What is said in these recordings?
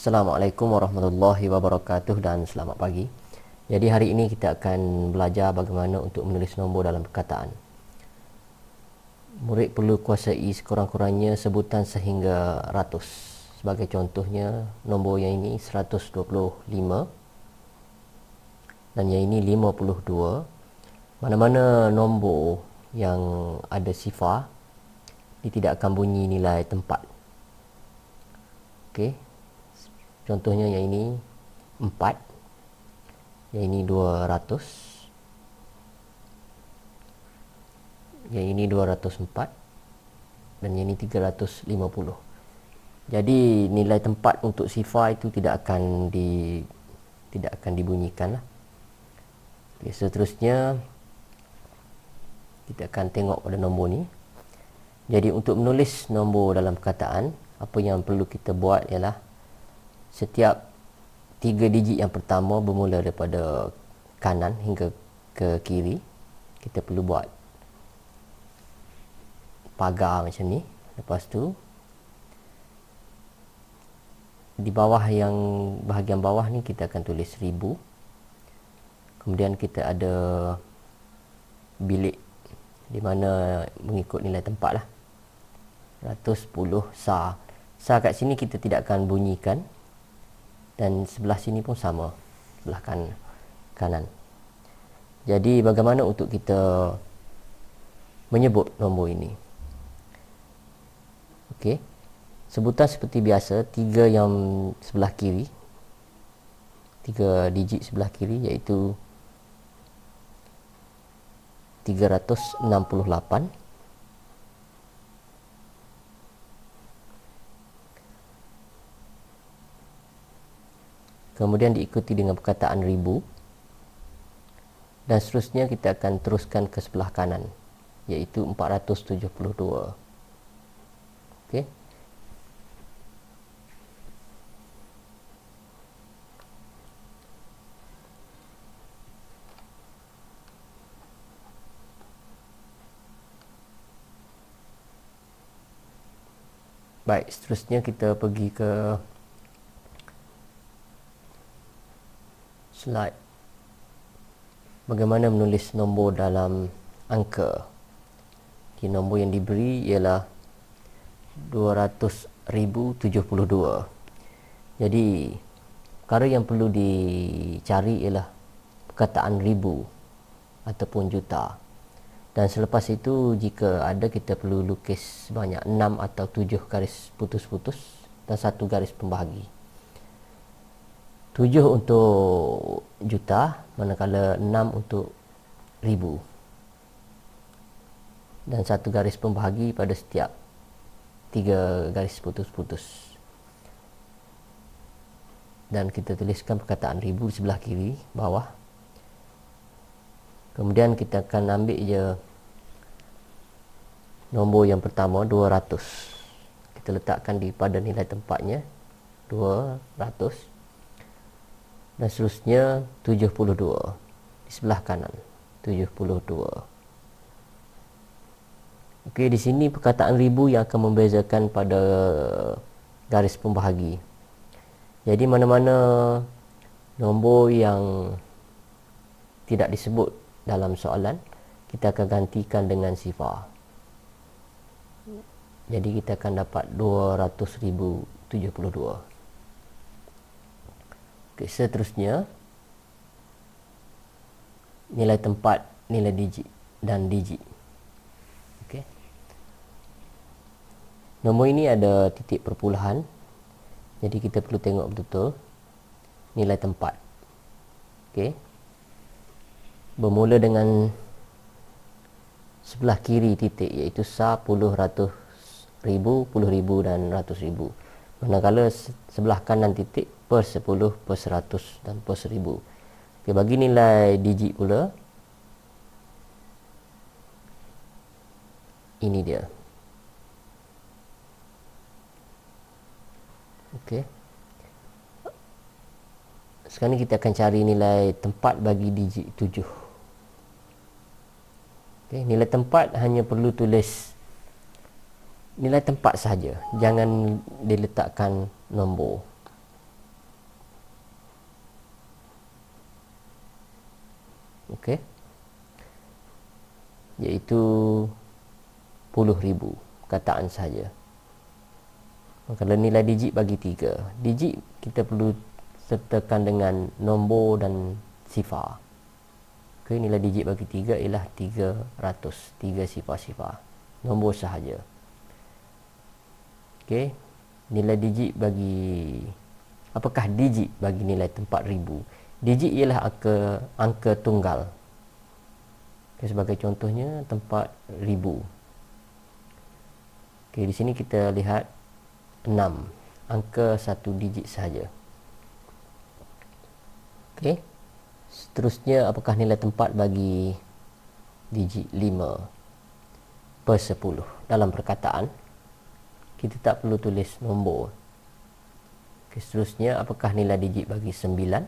Assalamualaikum warahmatullahi wabarakatuh dan selamat pagi. Jadi hari ini kita akan belajar bagaimana untuk menulis nombor dalam perkataan. Murid perlu kuasai sekurang-kurangnya sebutan sehingga ratus. Sebagai contohnya, nombor yang ini 125 dan yang ini 52. Mana-mana nombor yang ada sifar, dia tidak akan bunyi nilai tempat. Okey. Contohnya yang ini 4, yang ini 200, yang ini 204 dan yang ini 350. Jadi nilai tempat untuk sifar itu tidak akan dibunyikan lah. Okay, seterusnya kita akan tengok pada nombor ni. Jadi untuk menulis nombor dalam perkataan, apa yang perlu kita buat ialah setiap 3 digit yang pertama bermula daripada kanan hingga ke kiri, kita perlu buat pagar macam ni. Lepas tu di bawah, yang bahagian bawah ni kita akan tulis 1000. Kemudian kita ada bilik di mana mengikut nilai tempat lah. 110 sar. Sar kat sini kita tidak akan bunyikan. Dan sebelah sini pun sama, sebelah kanan. Jadi bagaimana untuk kita menyebut nombor ini? Okey. Sebutan seperti biasa, 3 yang sebelah kiri, 3 digit sebelah kiri, iaitu 368. Kemudian diikuti dengan perkataan 1000. Dan seterusnya kita akan teruskan ke sebelah kanan, iaitu 472. Okey. Baik, seterusnya kita pergi ke slide bagaimana menulis nombor dalam angka. Okay, nombor yang diberi ialah 200,072. Jadi perkara yang perlu dicari ialah perkataan ribu ataupun juta. Dan selepas itu, jika ada, kita perlu lukis sebanyak 6 atau 7 garis putus-putus dan 1 garis pembahagi. 7 untuk juta, manakala 6 untuk ribu. Dan 1 garis pembahagi pada setiap 3 garis putus-putus. Dan kita tuliskan perkataan ribu di sebelah kiri bawah. Kemudian kita akan ambil je nombor yang pertama, 200. Kita letakkan di pada nilai tempatnya, 200. Dan seterusnya 72 di sebelah kanan, 72. Okey, di sini perkataan ribu yang akan membezakan pada garis pembahagi. Jadi mana-mana nombor yang tidak disebut dalam soalan, kita akan gantikan dengan sifar. Jadi kita akan dapat 200,072. Okay, seterusnya nilai tempat, nilai digit dan digit. Okay. Nombor ini ada titik perpuluhan, jadi kita perlu tengok betul-betul nilai tempat. Okay. Bermula dengan sebelah kiri titik, iaitu sar, puluh, ratus, ribu, puluh ribu dan ratus ribu. Manakala sebelah kanan titik per 10, per 100 dan per 1000. Okay, bagi nilai digit pula, ini dia. Okey. Sekarang ni kita akan cari nilai tempat bagi digit 7. Okey, nilai tempat hanya perlu tulis nilai tempat sahaja, jangan diletakkan nombor. okey, iaitu 10,000 perkataan sahaja. Kalau nilai digit bagi 3, digit kita perlu sertakan dengan nombor dan sifar. Okay, nilai digit bagi 3 ialah 300, 3 sifar-sifar, nombor sahaja. Okay, nilai digit bagi, apakah digit bagi nilai tempat ribu? Digit ialah angka tunggal. Okay, sebagai contohnya tempat ribu. Okay, di sini kita lihat 6, angka satu digit sahaja. Okey. Seterusnya, apakah nilai tempat bagi digit 5/10? Dalam perkataan, kita tak perlu tulis nombor. Okey, seterusnya, apakah nilai digit bagi 9?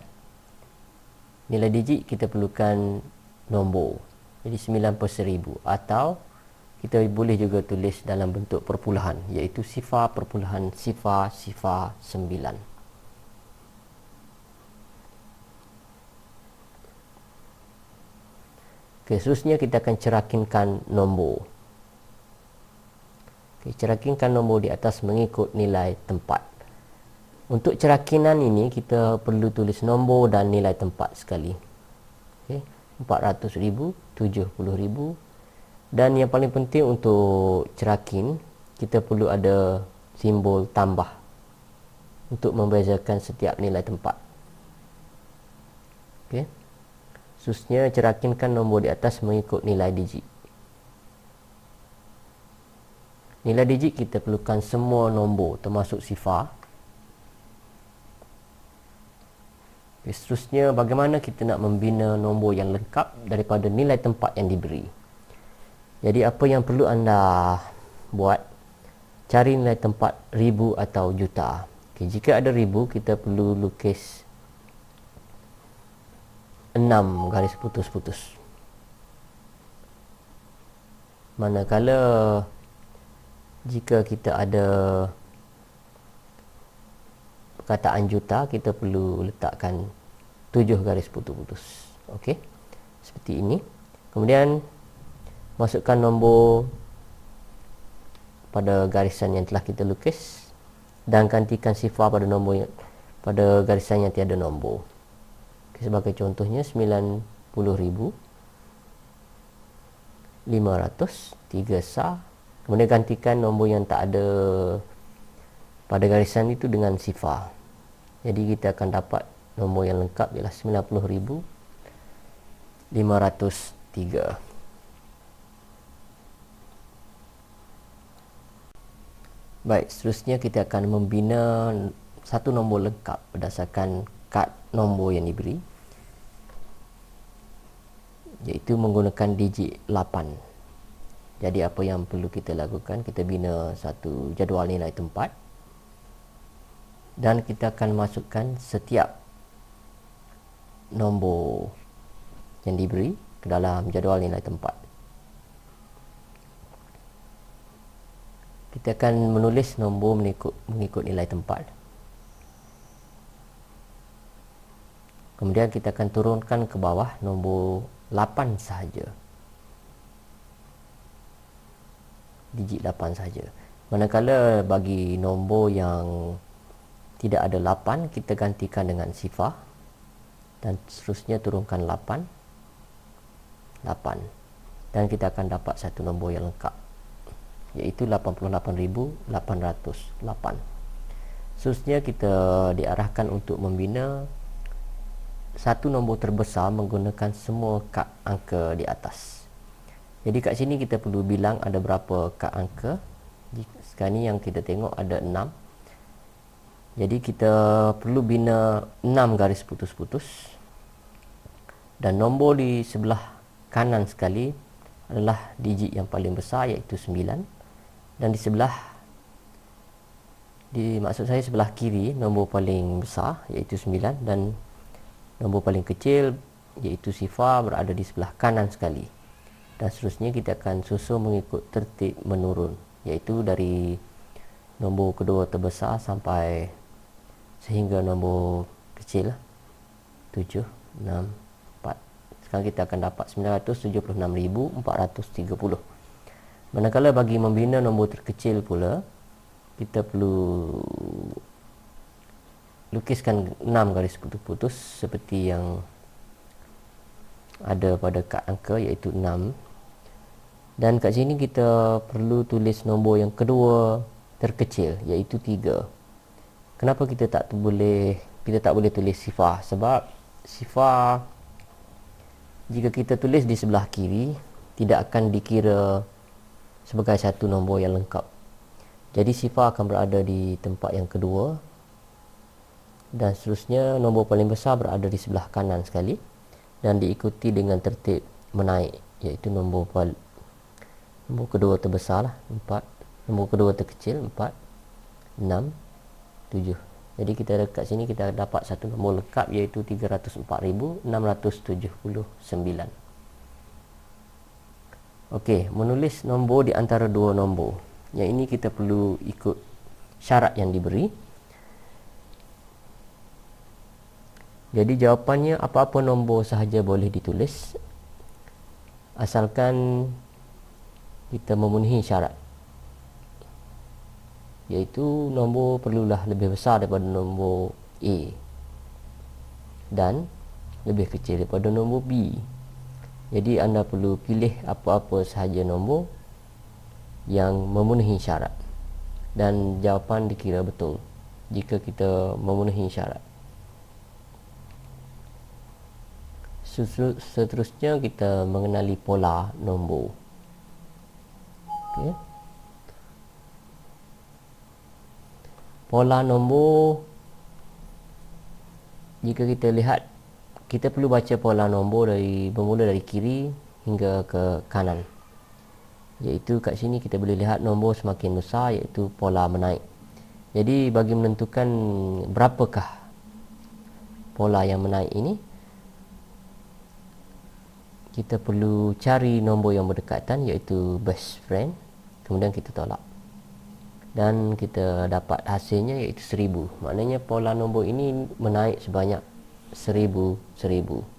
Nilai digit kita perlukan nombor. Jadi 9/1000, atau kita boleh juga tulis dalam bentuk perpuluhan, iaitu sifar perpuluhan sifar sifar 9. Okay, seterusnya kita akan cerakinkan nombor. Okay, cerakinkan nombor di atas mengikut nilai tempat. Untuk cerakinan ini kita perlu tulis nombor dan nilai tempat sekali. Okay, 400,000, 70,000. Dan yang paling penting untuk cerakin, kita perlu ada simbol tambah untuk membezakan setiap nilai tempat. Okey. Seterusnya, cerakinkan nombor di atas mengikut nilai digit. Nilai digit kita perlukan semua nombor termasuk sifar. Okay, seterusnya, bagaimana kita nak membina nombor yang lengkap daripada nilai tempat yang diberi? Jadi apa yang perlu anda buat, cari nilai tempat ribu atau juta. Okay, jika ada ribu, kita perlu lukis 6 garis putus-putus. Manakala jika kita ada perkataan juta, kita perlu letakkan 7 garis putus-putus. Okey, seperti ini. Kemudian masukkan nombor pada garisan yang telah kita lukis dan gantikan sifar pada nombor yang, pada garisan yang tiada nombor. Okay, sebagai contohnya 90,500, 3 sah. Kemudian gantikan nombor yang tak ada pada garisan itu dengan sifar. Jadi kita akan dapat nombor yang lengkap ialah 90,503. Baik, seterusnya kita akan membina satu nombor lengkap berdasarkan kad nombor yang diberi, iaitu menggunakan digit 8. Jadi apa yang perlu kita lakukan, kita bina satu jadual nilai tempat dan kita akan masukkan setiap nombor yang diberi ke dalam jadual nilai tempat. Kita akan menulis nombor mengikut nilai tempat. Kemudian kita akan turunkan ke bawah nombor 8 sahaja. Digit 8 sahaja. Manakala bagi nombor yang tidak ada 8, kita gantikan dengan sifar. Dan seterusnya turunkan 8. Dan kita akan dapat satu nombor yang lengkap, iaitu 88,808. Seterusnya kita diarahkan untuk membina satu nombor terbesar menggunakan semua kad angka di atas. Jadi kat sini kita perlu bilang ada berapa kad angka. Sekarang ni yang kita tengok ada 6. Jadi kita perlu bina 6 garis putus-putus. Dan nombor di sebelah kanan sekali adalah digit yang paling besar, iaitu 9. Dan di sebelah, maksud saya sebelah kiri, nombor paling besar iaitu 9 dan nombor paling kecil iaitu sifar berada di sebelah kanan sekali. Dan seterusnya kita akan susun mengikut tertib menurun, iaitu dari nombor kedua terbesar sampai sehingga nombor kecil 7, 6, 4, Sekarang kita akan dapat 976,430. Manakala bagi membina nombor terkecil pula, kita perlu lukiskan 6 garis putus-putus seperti yang ada pada kad angka, iaitu 6. Dan kat sini kita perlu tulis nombor yang kedua terkecil, iaitu 3. Kenapa kita tak boleh tulis sifar? Sebab sifar jika kita tulis di sebelah kiri tidak akan dikira sebagai satu nombor yang lengkap. Jadi sifar akan berada di tempat yang kedua, dan seterusnya nombor paling besar berada di sebelah kanan sekali, dan diikuti dengan tertib menaik, iaitu nombor kedua terbesar lah, 4, nombor kedua terkecil 4, 6, 7. Jadi kita dekat sini kita dapat satu nombor lengkap, iaitu 304,679. Okey, menulis nombor di antara dua nombor. Yang ini kita perlu ikut syarat yang diberi. Jadi jawapannya apa-apa nombor sahaja boleh ditulis, asalkan kita memenuhi syarat, iaitu nombor perlulah lebih besar daripada nombor A dan lebih kecil daripada nombor B. Jadi anda perlu pilih apa-apa sahaja nombor yang memenuhi syarat, dan jawapan dikira betul jika kita memenuhi syarat. Seterusnya kita mengenali pola nombor. Okay. Pola nombor, jika kita lihat, kita perlu baca pola nombor bermula dari kiri hingga ke kanan. Iaitu kat sini kita boleh lihat nombor semakin besar, iaitu pola menaik. Jadi bagi menentukan berapakah pola yang menaik ini, kita perlu cari nombor yang berdekatan, iaitu best friend. Kemudian kita tolak, dan kita dapat hasilnya iaitu 1000. Maknanya pola nombor ini menaik sebanyak 1000.